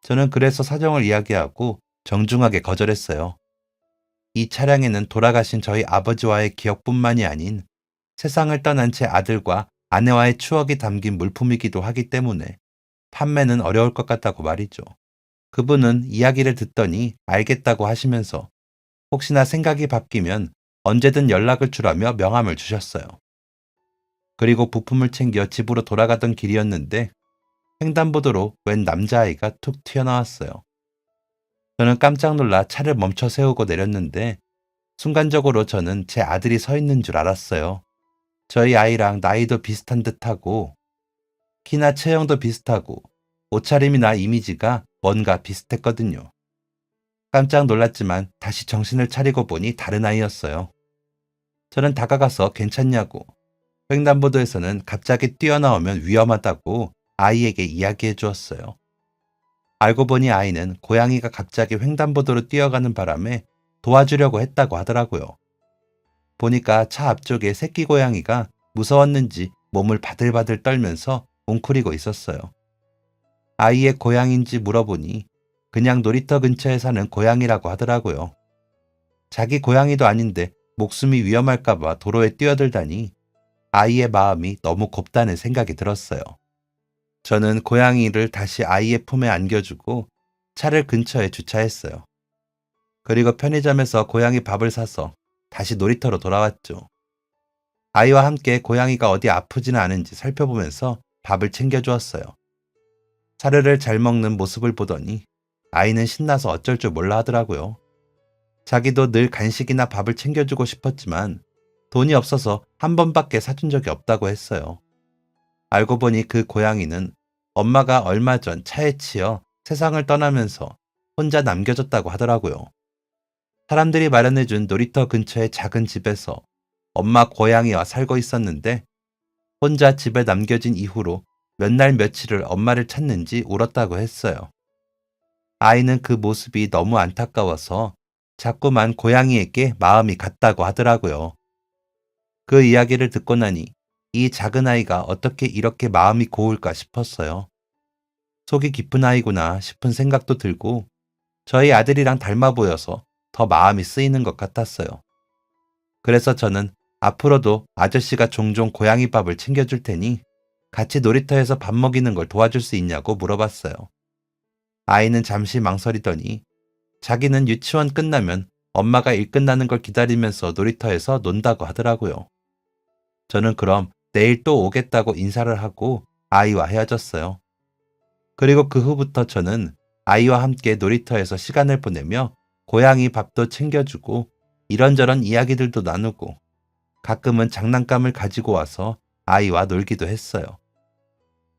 Speaker 1: 저는 그래서 사정을 이야기하고 정중하게 거절했어요. 이 차량에는 돌아가신 저희 아버지와의 기억뿐만이 아닌 세상을 떠난 제 아들과 아내와의 추억이 담긴 물품이기도 하기 때문에 판매는 어려울 것 같다고 말이죠. 그분은 이야기를 듣더니 알겠다고 하시면서 혹시나 생각이 바뀌면 언제든 연락을 주라며 명함을 주셨어요. 그리고 부품을 챙겨 집으로 돌아가던 길이었는데 횡단보도로 웬 남자아이가 툭 튀어나왔어요. 저는 깜짝 놀라 차를 멈춰 세우고 내렸는데 순간적으로 저는 제 아들이 서 있는 줄 알았어요. 저희 아이랑 나이도 비슷한 듯하고 키나 체형도 비슷하고 옷차림이나 이미지가 뭔가 비슷했거든요. 깜짝 놀랐지만 다시 정신을 차리고 보니 다른 아이였어요. 저는 다가가서 괜찮냐고, 횡단보도에서는 갑자기 뛰어나오면 위험하다고 아이에게 이야기해 주었어요. 알고 보니 아이는 고양이가 갑자기 횡단보도로 뛰어가는 바람에 도와주려고 했다고 하더라고요. 보니까 차 앞쪽에 새끼 고양이가 무서웠는지 몸을 바들바들 떨면서 웅크리고 있었어요. 아이의 고양인지 물어보니 그냥 놀이터 근처에 사는 고양이라고 하더라고요. 자기 고양이도 아닌데 목숨이 위험할까봐 도로에 뛰어들다니 아이의 마음이 너무 곱다는 생각이 들었어요. 저는 고양이를 다시 아이의 품에 안겨주고 차를 근처에 주차했어요. 그리고 편의점에서 고양이 밥을 사서 다시 놀이터로 돌아왔죠. 아이와 함께 고양이가 어디 아프지는 않은지 살펴보면서 밥을 챙겨주었어요. 사료를 잘 먹는 모습을 보더니 아이는 신나서 어쩔 줄 몰라 하더라고요. 자기도 늘 간식이나 밥을 챙겨주고 싶었지만 돈이 없어서 한 번밖에 사준 적이 없다고 했어요. 알고 보니 그 고양이는 엄마가 얼마 전 차에 치여 세상을 떠나면서 혼자 남겨졌다고 하더라고요. 사람들이 마련해준 놀이터 근처의 작은 집에서 엄마 고양이와 살고 있었는데 혼자 집에 남겨진 이후로 몇 날 며칠을 엄마를 찾는지 울었다고 했어요. 아이는 그 모습이 너무 안타까워서 자꾸만 고양이에게 마음이 갔다고 하더라고요. 그 이야기를 듣고 나니 이 작은 아이가 어떻게 이렇게 마음이 고울까 싶었어요. 속이 깊은 아이구나 싶은 생각도 들고 저희 아들이랑 닮아 보여서 더 마음이 쓰이는 것 같았어요. 그래서 저는 앞으로도 아저씨가 종종 고양이 밥을 챙겨줄 테니 같이 놀이터에서 밥 먹이는 걸 도와줄 수 있냐고 물어봤어요. 아이는 잠시 망설이더니 자기는 유치원 끝나면 엄마가 일 끝나는 걸 기다리면서 놀이터에서 논다고 하더라고요. 저는 그럼 내일 또 오겠다고 인사를 하고 아이와 헤어졌어요. 그리고 그 후부터 저는 아이와 함께 놀이터에서 시간을 보내며 고양이 밥도 챙겨주고 이런저런 이야기들도 나누고 가끔은 장난감을 가지고 와서 아이와 놀기도 했어요.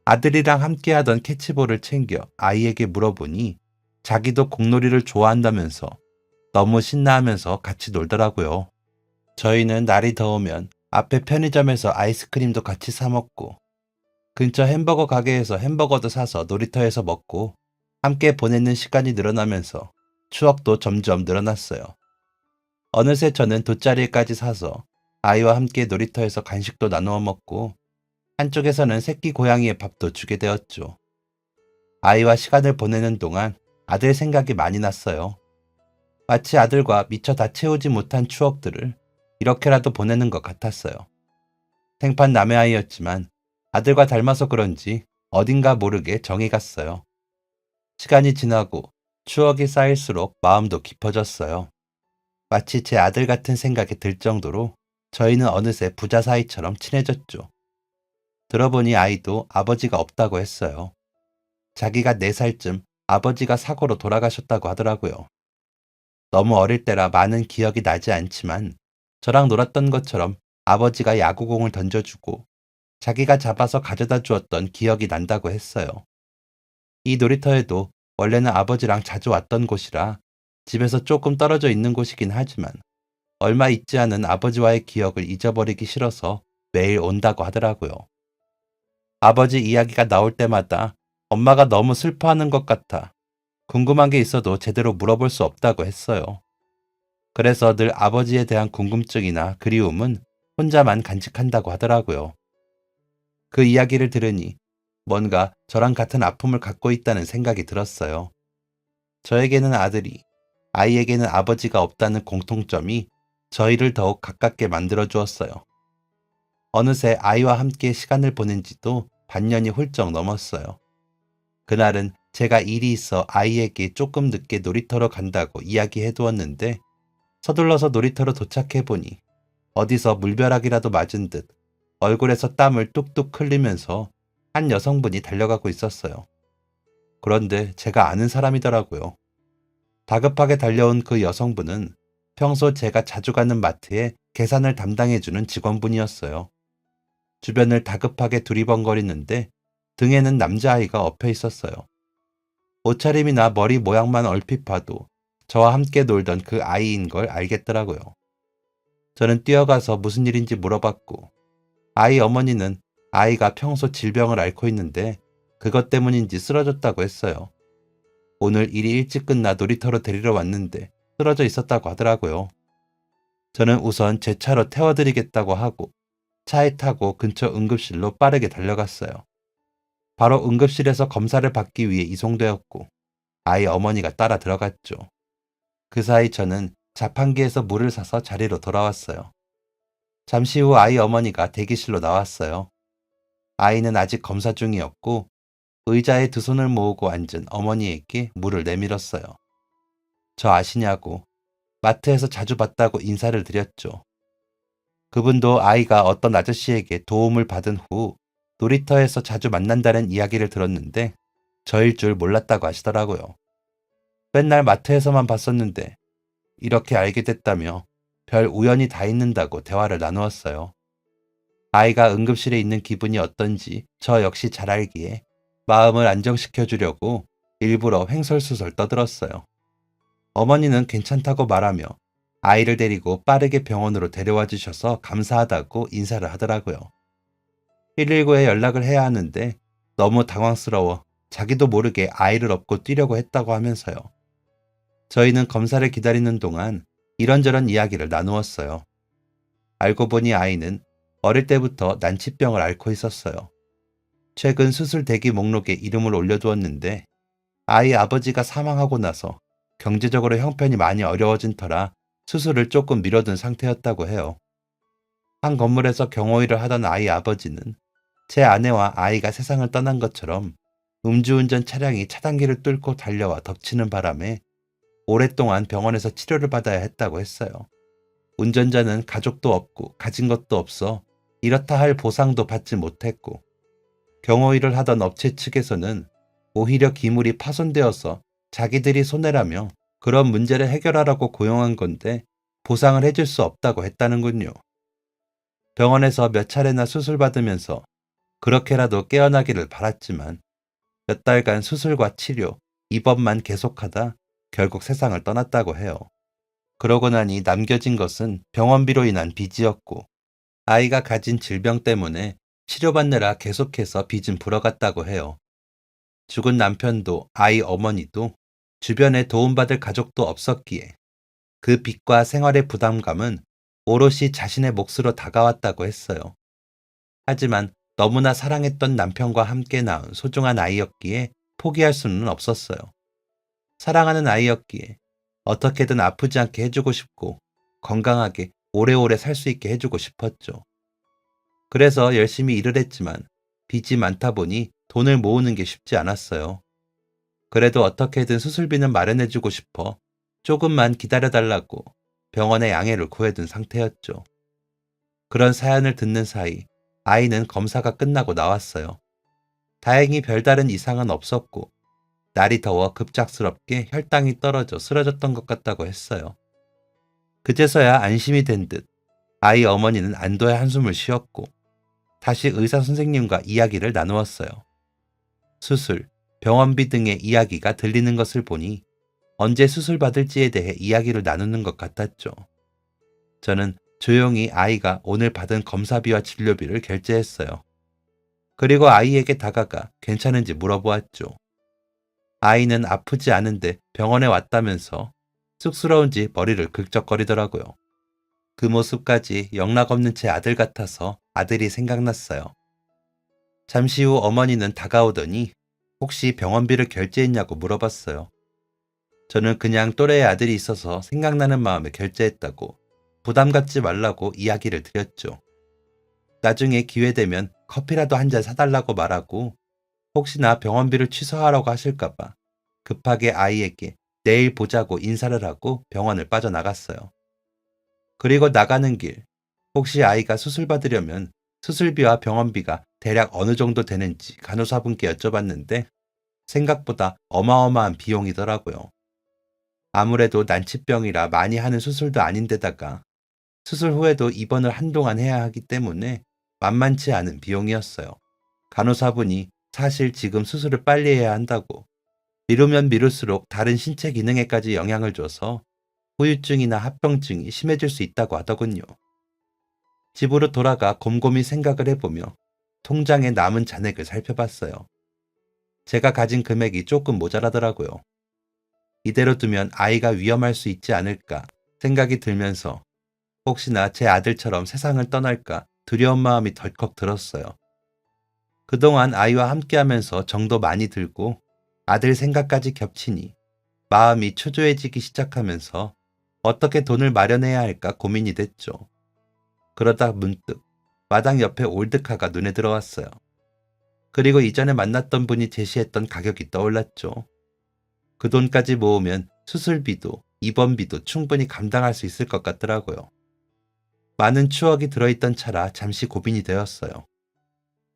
Speaker 1: 아들이랑 함께 하던 캐치볼을 챙겨 아이에게 물어보니 자기도 공놀이를 좋아한다면서 너무 신나하면서 같이 놀더라고요. 저희는 날이 더우면 앞에 편의점에서 아이스크림도 같이 사 먹고 근처 햄버거 가게에서 햄버거도 사서 놀이터에서 먹고 함께 보내는 시간이 늘어나면서 추억도 점점 늘어났어요. 어느새 저는 돗자리까지 사서 아이와 함께 놀이터에서 간식도 나누어 먹고 한쪽에서는 새끼 고양이의 밥도 주게 되었죠. 아이와 시간을 보내는 동안 아들 생각이 많이 났어요. 마치 아들과 미처 다 채우지 못한 추억들을 이렇게라도 보내는 것 같았어요. 생판 남의 아이였지만 아들과 닮아서 그런지 어딘가 모르게 정이 갔어요. 시간이 지나고 추억이 쌓일수록 마음도 깊어졌어요. 마치 제 아들 같은 생각이 들 정도로 저희는 어느새 부자 사이처럼 친해졌죠. 들어보니 아이도 아버지가 없다고 했어요. 자기가 4살쯤 아버지가 사고로 돌아가셨다고 하더라고요. 너무 어릴 때라 많은 기억이 나지 않지만 저랑 놀았던 것처럼 아버지가 야구공을 던져주고 자기가 잡아서 가져다 주었던 기억이 난다고 했어요. 이 놀이터에도 원래는 아버지랑 자주 왔던 곳이라 집에서 조금 떨어져 있는 곳이긴 하지만 얼마 있지 않은 아버지와의 기억을 잊어버리기 싫어서 매일 온다고 하더라고요. 아버지 이야기가 나올 때마다 엄마가 너무 슬퍼하는 것 같아 궁금한 게 있어도 제대로 물어볼 수 없다고 했어요. 그래서 늘 아버지에 대한 궁금증이나 그리움은 혼자만 간직한다고 하더라고요. 그 이야기를 들으니 뭔가 저랑 같은 아픔을 갖고 있다는 생각이 들었어요. 저에게는 아들이, 아이에게는 아버지가 없다는 공통점이 저희를 더욱 가깝게 만들어 주었어요. 어느새 아이와 함께 시간을 보낸 지도 반년이 훌쩍 넘었어요. 그날은 제가 일이 있어 아이에게 조금 늦게 놀이터로 간다고 이야기해 두었는데 서둘러서 놀이터로 도착해 보니 어디서 물벼락이라도 맞은 듯 얼굴에서 땀을 뚝뚝 흘리면서 한 여성분이 달려가고 있었어요. 그런데 제가 아는 사람이더라고요. 다급하게 달려온 그 여성분은 평소 제가 자주 가는 마트에 계산을 담당해주는 직원분이었어요. 주변을 다급하게 두리번거리는데 등에는 남자아이가 엎여 있었어요. 옷차림이나 머리 모양만 얼핏 봐도 저와 함께 놀던 그 아이인 걸 알겠더라고요. 저는 뛰어가서 무슨 일인지 물어봤고, 아이 어머니는 아이가 평소 질병을 앓고 있는데 그것 때문인지 쓰러졌다고 했어요. 오늘 일이 일찍 끝나 놀이터로 데리러 왔는데 쓰러져 있었다고 하더라고요. 저는 우선 제 차로 태워드리겠다고 하고 차에 타고 근처 응급실로 빠르게 달려갔어요. 바로 응급실에서 검사를 받기 위해 이송되었고 아이 어머니가 따라 들어갔죠. 그 사이 저는 자판기에서 물을 사서 자리로 돌아왔어요. 잠시 후 아이 어머니가 대기실로 나왔어요. 아이는 아직 검사 중이었고 의자에 두 손을 모으고 앉은 어머니에게 물을 내밀었어요. 저 아시냐고 마트에서 자주 봤다고 인사를 드렸죠. 그분도 아이가 어떤 아저씨에게 도움을 받은 후 놀이터에서 자주 만난다는 이야기를 들었는데 저일 줄 몰랐다고 하시더라고요. 맨날 마트에서만 봤었는데 이렇게 알게 됐다며 별 우연이 다 있는다고 대화를 나누었어요. 아이가 응급실에 있는 기분이 어떤지 저 역시 잘 알기에 마음을 안정시켜 주려고 일부러 횡설수설 떠들었어요. 어머니는 괜찮다고 말하며 아이를 데리고 빠르게 병원으로 데려와 주셔서 감사하다고 인사를 하더라고요. 119에 연락을 해야 하는데 너무 당황스러워 자기도 모르게 아이를 업고 뛰려고 했다고 하면서요. 저희는 검사를 기다리는 동안 이런저런 이야기를 나누었어요. 알고 보니 아이는 어릴 때부터 난치병을 앓고 있었어요. 최근 수술 대기 목록에 이름을 올려두었는데 아이 아버지가 사망하고 나서 경제적으로 형편이 많이 어려워진 터라 수술을 조금 미뤄둔 상태였다고 해요. 한 건물에서 경호일을 하던 아이 아버지는 제 아내와 아이가 세상을 떠난 것처럼 음주운전 차량이 차단기를 뚫고 달려와 덮치는 바람에 오랫동안 병원에서 치료를 받아야 했다고 했어요. 운전자는 가족도 없고 가진 것도 없어 이렇다 할 보상도 받지 못했고 경호일을 하던 업체 측에서는 오히려 기물이 파손되어서 자기들이 손해라며 그런 문제를 해결하라고 고용한 건데 보상을 해줄 수 없다고 했다는군요. 병원에서 몇 차례나 수술받으면서 그렇게라도 깨어나기를 바랐지만 몇 달간 수술과 치료, 입원만 계속하다 결국 세상을 떠났다고 해요. 그러고 나니 남겨진 것은 병원비로 인한 빚이었고 아이가 가진 질병 때문에 치료받느라 계속해서 빚은 불어갔다고 해요. 죽은 남편도 아이 어머니도 주변에 도움받을 가족도 없었기에 그 빚과 생활의 부담감은 오롯이 자신의 몫으로 다가왔다고 했어요. 하지만 너무나 사랑했던 남편과 함께 낳은 소중한 아이였기에 포기할 수는 없었어요. 사랑하는 아이였기에 어떻게든 아프지 않게 해주고 싶고 건강하게 오래오래 살 수 있게 해주고 싶었죠. 그래서 열심히 일을 했지만 빚이 많다 보니 돈을 모으는 게 쉽지 않았어요. 그래도 어떻게든 수술비는 마련해주고 싶어 조금만 기다려달라고 병원에 양해를 구해둔 상태였죠. 그런 사연을 듣는 사이 아이는 검사가 끝나고 나왔어요. 다행히 별다른 이상은 없었고 날이 더워 급작스럽게 혈당이 떨어져 쓰러졌던 것 같다고 했어요. 그제서야 안심이 된 듯 아이 어머니는 안도의 한숨을 쉬었고 다시 의사 선생님과 이야기를 나누었어요. 수술, 병원비 등의 이야기가 들리는 것을 보니 언제 수술 받을지에 대해 이야기를 나누는 것 같았죠. 저는 조용히 아이가 오늘 받은 검사비와 진료비를 결제했어요. 그리고 아이에게 다가가 괜찮은지 물어보았죠. 아이는 아프지 않은데 병원에 왔다면서 쑥스러운지 머리를 긁적거리더라고요. 그 모습까지 영락없는 제 아들 같아서 아들이 생각났어요. 잠시 후 어머니는 다가오더니 혹시 병원비를 결제했냐고 물어봤어요. 저는 그냥 또래의 아들이 있어서 생각나는 마음에 결제했다고 부담 갖지 말라고 이야기를 드렸죠. 나중에 기회되면 커피라도 한 잔 사달라고 말하고 혹시나 병원비를 취소하라고 하실까봐 급하게 아이에게 내일 보자고 인사를 하고 병원을 빠져나갔어요. 그리고 나가는 길, 혹시 아이가 수술 받으려면 수술비와 병원비가 대략 어느 정도 되는지 간호사분께 여쭤봤는데 생각보다 어마어마한 비용이더라고요. 아무래도 난치병이라 많이 하는 수술도 아닌데다가 수술 후에도 입원을 한동안 해야 하기 때문에 만만치 않은 비용이었어요. 간호사분이 사실 지금 수술을 빨리 해야 한다고, 미루면 미룰수록 다른 신체 기능에까지 영향을 줘서 후유증이나 합병증이 심해질 수 있다고 하더군요. 집으로 돌아가 곰곰이 생각을 해보며 통장에 남은 잔액을 살펴봤어요. 제가 가진 금액이 조금 모자라더라고요. 이대로 두면 아이가 위험할 수 있지 않을까 생각이 들면서 혹시나 제 아들처럼 세상을 떠날까 두려운 마음이 덜컥 들었어요. 그동안 아이와 함께하면서 정도 많이 들고 아들 생각까지 겹치니 마음이 초조해지기 시작하면서 어떻게 돈을 마련해야 할까 고민이 됐죠. 그러다 문득 마당 옆에 올드카가 눈에 들어왔어요. 그리고 이전에 만났던 분이 제시했던 가격이 떠올랐죠. 그 돈까지 모으면 수술비도 입원비도 충분히 감당할 수 있을 것 같더라고요. 많은 추억이 들어있던 차라 잠시 고민이 되었어요.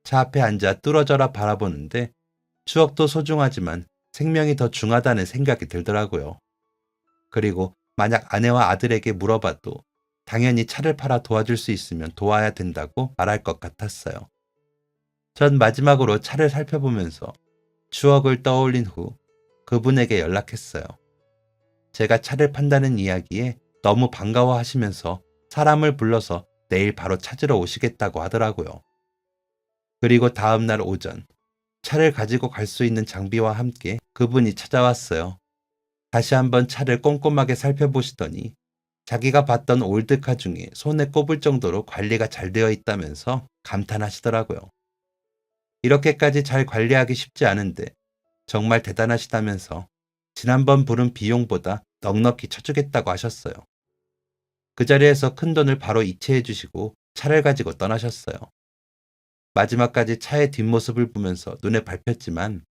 Speaker 1: 차 앞에 앉아 뚫어져라 바라보는데 추억도 소중하지만 생명이 더 중하다는 생각이 들더라고요. 그리고 만약 아내와 아들에게 물어봐도 당연히 차를 팔아 도와줄 수 있으면 도와야 된다고 말할 것 같았어요. 전 마지막으로 차를 살펴보면서 추억을 떠올린 후 그분에게 연락했어요. 제가 차를 판다는 이야기에 너무 반가워하시면서 사람을 불러서 내일 바로 찾으러 오시겠다고 하더라고요. 그리고 다음날 오전, 차를 가지고 갈 수 있는 장비와 함께 그분이 찾아왔어요. 다시 한번 차를 꼼꼼하게 살펴보시더니 자기가 봤던 올드카 중에 손에 꼽을 정도로 관리가 잘 되어 있다면서 감탄하시더라고요. 이렇게까지 잘 관리하기 쉽지 않은데 정말 대단하시다면서 지난번 부른 비용보다 넉넉히 쳐주겠다고 하셨어요. 그 자리에서 큰돈을 바로 이체해 주시고 차를 가지고 떠나셨어요. 마지막까지 차의 뒷모습을 보면서 눈에 밟혔지만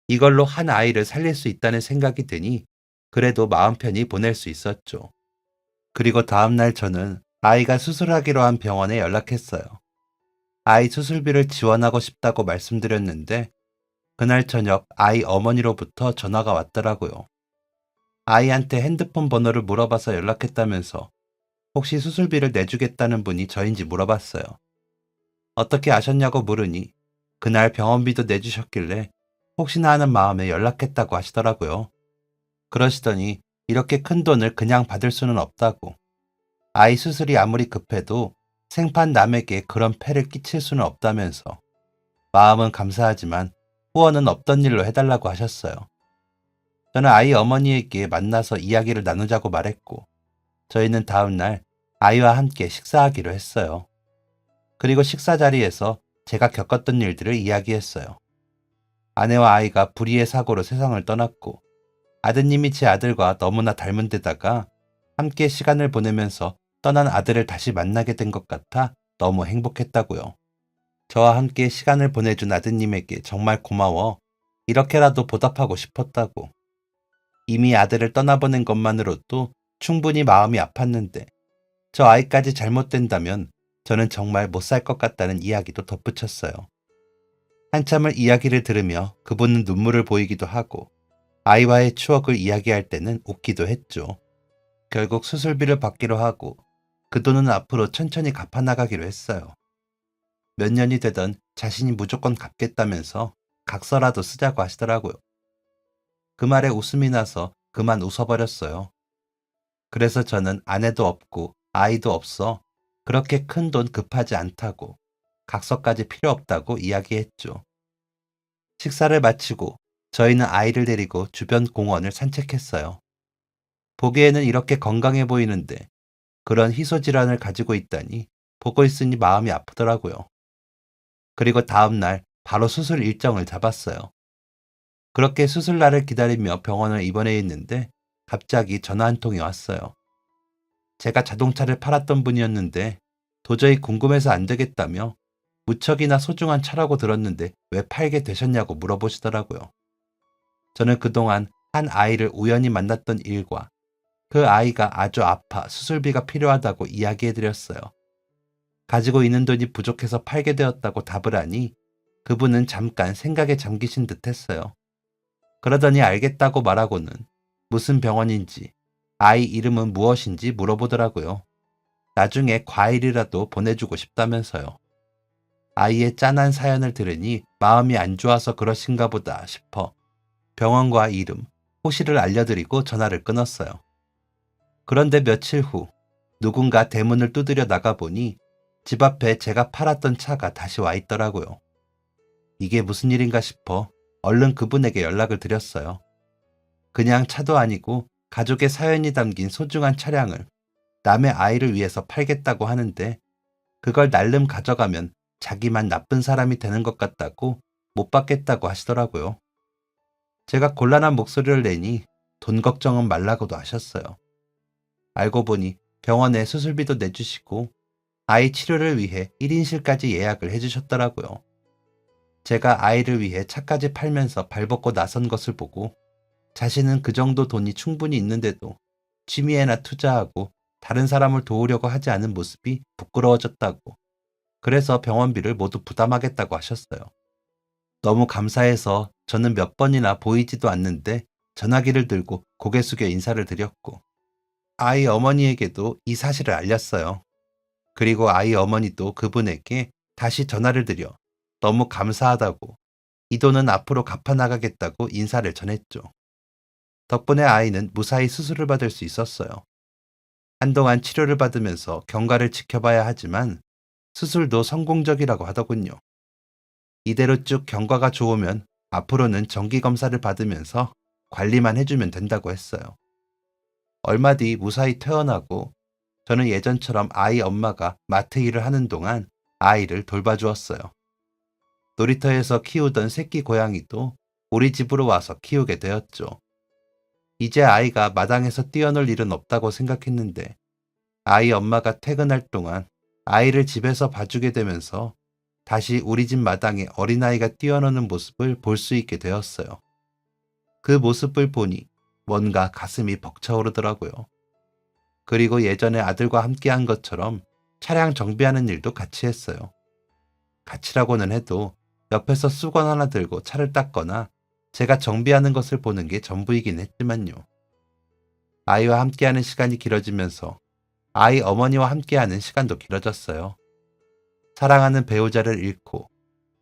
Speaker 1: 이걸로 한 아이를 살릴 수 있다는 생각이 드니 그래도 마음 편히 보낼 수 있었죠. 그리고 다음날 저는 아이가 수술하기로 한 병원에 연락했어요. 아이 수술비를 지원하고 싶다고 말씀드렸는데 그날 저녁 아이 어머니로부터 전화가 왔더라고요. 아이한테 핸드폰 번호를 물어봐서 연락했다면서 혹시 수술비를 내주겠다는 분이 저인지 물어봤어요. 어떻게 아셨냐고 물으니 그날 병원비도 내주셨길래 혹시나 하는 마음에 연락했다고 하시더라고요. 그러시더니 이렇게 큰 돈을 그냥 받을 수는 없다고, 아이 수술이 아무리 급해도 생판 남에게 그런 폐를 끼칠 수는 없다면서 마음은 감사하지만 후원은 없던 일로 해달라고 하셨어요. 저는 아이 어머니에게 만나서 이야기를 나누자고 말했고 저희는 다음날 아이와 함께 식사하기로 했어요. 그리고 식사 자리에서 제가 겪었던 일들을 이야기했어요. 아내와 아이가 불의의 사고로 세상을 떠났고 아드님이 제 아들과 너무나 닮은 데다가 함께 시간을 보내면서 떠난 아들을 다시 만나게 된 것 같아 너무 행복했다고요. 저와 함께 시간을 보내준 아드님에게 정말 고마워, 이렇게라도 보답하고 싶었다고. 이미 아들을 떠나보낸 것만으로도 충분히 마음이 아팠는데 저 아이까지 잘못된다면 저는 정말 못 살 것 같다는 이야기도 덧붙였어요. 한참을 이야기를 들으며 그분은 눈물을 보이기도 하고 아이와의 추억을 이야기할 때는 웃기도 했죠. 결국 수술비를 받기로 하고 그 돈은 앞으로 천천히 갚아나가기로 했어요. 몇 년이 되던 자신이 무조건 갚겠다면서 각서라도 쓰자고 하시더라고요. 그 말에 웃음이 나서 그만 웃어버렸어요. 그래서 저는 아내도 없고 아이도 없어 그렇게 큰 돈 급하지 않다고, 각서까지 필요 없다고 이야기했죠. 식사를 마치고 저희는 아이를 데리고 주변 공원을 산책했어요. 보기에는 이렇게 건강해 보이는데 그런 희소질환을 가지고 있다니 보고 있으니 마음이 아프더라고요. 그리고 다음날 바로 수술 일정을 잡았어요. 그렇게 수술날을 기다리며 병원을 입원해 있는데 갑자기 전화 한 통이 왔어요. 제가 자동차를 팔았던 분이었는데 도저히 궁금해서 안 되겠다며 무척이나 소중한 차라고 들었는데 왜 팔게 되셨냐고 물어보시더라고요. 저는 그동안 한 아이를 우연히 만났던 일과 그 아이가 아주 아파 수술비가 필요하다고 이야기해드렸어요. 가지고 있는 돈이 부족해서 팔게 되었다고 답을 하니 그분은 잠깐 생각에 잠기신 듯 했어요. 그러더니 알겠다고 말하고는 무슨 병원인지, 아이 이름은 무엇인지 물어보더라고요. 나중에 과일이라도 보내주고 싶다면서요. 아이의 짠한 사연을 들으니 마음이 안 좋아서 그러신가 보다 싶어 병원과 이름, 호시를 알려드리고 전화를 끊었어요. 그런데 며칠 후 누군가 대문을 두드려 나가보니 집 앞에 제가 팔았던 차가 다시 와 있더라고요. 이게 무슨 일인가 싶어 얼른 그분에게 연락을 드렸어요. 그냥 차도 아니고 가족의 사연이 담긴 소중한 차량을 남의 아이를 위해서 팔겠다고 하는데 그걸 날름 가져가면 자기만 나쁜 사람이 되는 것 같다고 못 받겠다고 하시더라고요. 제가 곤란한 목소리를 내니 돈 걱정은 말라고도 하셨어요. 알고 보니 병원에 수술비도 내주시고 아이 치료를 위해 1인실까지 예약을 해주셨더라고요. 제가 아이를 위해 차까지 팔면서 발벗고 나선 것을 보고 자신은 그 정도 돈이 충분히 있는데도 취미에나 투자하고 다른 사람을 도우려고 하지 않은 모습이 부끄러워졌다고, 그래서 병원비를 모두 부담하겠다고 하셨어요. 너무 감사해서 저는 몇 번이나 보이지도 않는데 전화기를 들고 고개 숙여 인사를 드렸고 아이 어머니에게도 이 사실을 알렸어요. 그리고 아이 어머니도 그분에게 다시 전화를 드려 너무 감사하다고, 이 돈은 앞으로 갚아나가겠다고 인사를 전했죠. 덕분에 아이는 무사히 수술을 받을 수 있었어요. 한동안 치료를 받으면서 경과를 지켜봐야 하지만 수술도 성공적이라고 하더군요. 이대로 쭉 경과가 좋으면 앞으로는 정기검사를 받으면서 관리만 해주면 된다고 했어요. 얼마 뒤 무사히 퇴원하고 저는 예전처럼 아이 엄마가 마트 일을 하는 동안 아이를 돌봐주었어요. 놀이터에서 키우던 새끼 고양이도 우리 집으로 와서 키우게 되었죠. 이제 아이가 마당에서 뛰어놀 일은 없다고 생각했는데 아이 엄마가 퇴근할 동안 아이를 집에서 봐주게 되면서 다시 우리 집 마당에 어린아이가 뛰어노는 모습을 볼 수 있게 되었어요. 그 모습을 보니 뭔가 가슴이 벅차오르더라고요. 그리고 예전에 아들과 함께한 것처럼 차량 정비하는 일도 같이 했어요. 같이라고는 해도 옆에서 수건 하나 들고 차를 닦거나 제가 정비하는 것을 보는 게 전부이긴 했지만요. 아이와 함께하는 시간이 길어지면서 아이 어머니와 함께하는 시간도 길어졌어요. 사랑하는 배우자를 잃고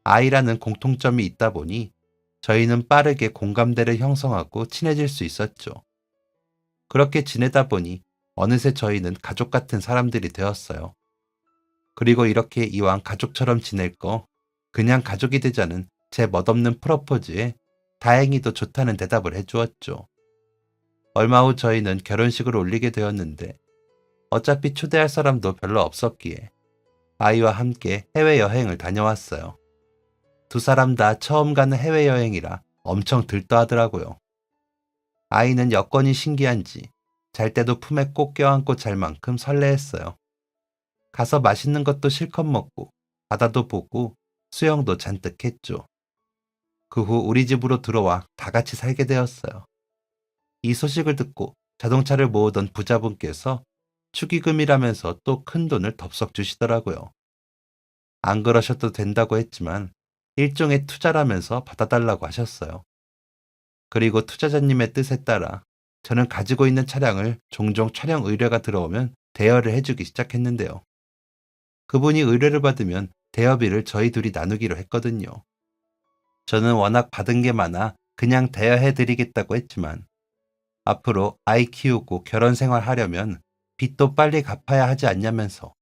Speaker 1: 아이라는 공통점이 있다 보니 저희는 빠르게 공감대를 형성하고 친해질 수 있었죠. 그렇게 지내다 보니 어느새 저희는 가족 같은 사람들이 되었어요. 그리고 이렇게 이왕 가족처럼 지낼 거 그냥 가족이 되자는 제 멋없는 프로포즈에 다행히도 좋다는 대답을 해주었죠. 얼마 후 저희는 결혼식을 올리게 되었는데 어차피 초대할 사람도 별로 없었기에 아이와 함께 해외여행을 다녀왔어요. 두 사람 다 처음 가는 해외여행이라 엄청 들떠하더라고요. 아이는 여건이 신기한지 잘 때도 품에 꼭 껴안고 잘 만큼 설레했어요. 가서 맛있는 것도 실컷 먹고 바다도 보고 수영도 잔뜩 했죠. 그 후 우리 집으로 들어와 다 같이 살게 되었어요. 이 소식을 듣고 자동차를 모으던 부자분께서 축의금이라면서 또 큰 돈을 덥석 주시더라고요. 안 그러셔도 된다고 했지만 일종의 투자라면서 받아달라고 하셨어요. 그리고 투자자님의 뜻에 따라 저는 가지고 있는 차량을 종종 촬영 의뢰가 들어오면 대여를 해주기 시작했는데요. 그분이 의뢰를 받으면 대여비를 저희 둘이 나누기로 했거든요. 저는 워낙 받은 게 많아 그냥 대여해드리겠다고 했지만 앞으로 아이 키우고 결혼 생활 하려면 빚도 빨리 갚아야 하지 않냐면서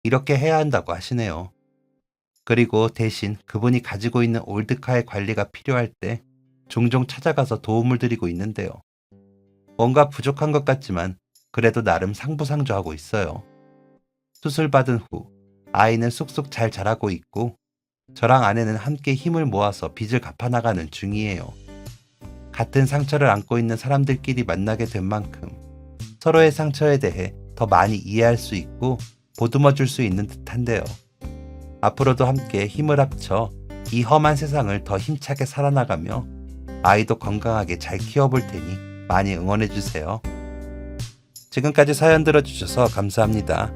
Speaker 1: 이렇게 해야 한다고 하시네요. 그리고 대신 그분이 가지고 있는 올드카의 관리가 필요할 때 종종 찾아가서 도움을 드리고 있는데요. 뭔가 부족한 것 같지만 그래도 나름 상부상조하고 있어요. 수술 받은 후 아이는 쑥쑥 잘 자라고 있고 저랑 아내는 함께 힘을 모아서 빚을 갚아나가는 중이에요. 같은 상처를 안고 있는 사람들끼리 만나게 된 만큼 서로의 상처에 대해 더 많이 이해할 수 있고 보듬어 줄 수 있는 듯한데요. 앞으로도 함께 힘을 합쳐 이 험한 세상을 더 힘차게 살아나가며 아이도 건강하게 잘 키워볼 테니 많이 응원해주세요. 지금까지 사연 들어주셔서 감사합니다.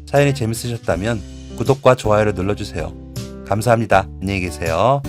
Speaker 1: 사연이 재밌으셨다면 구독과 좋아요를 눌러주세요. 감사합니다. 안녕히 계세요.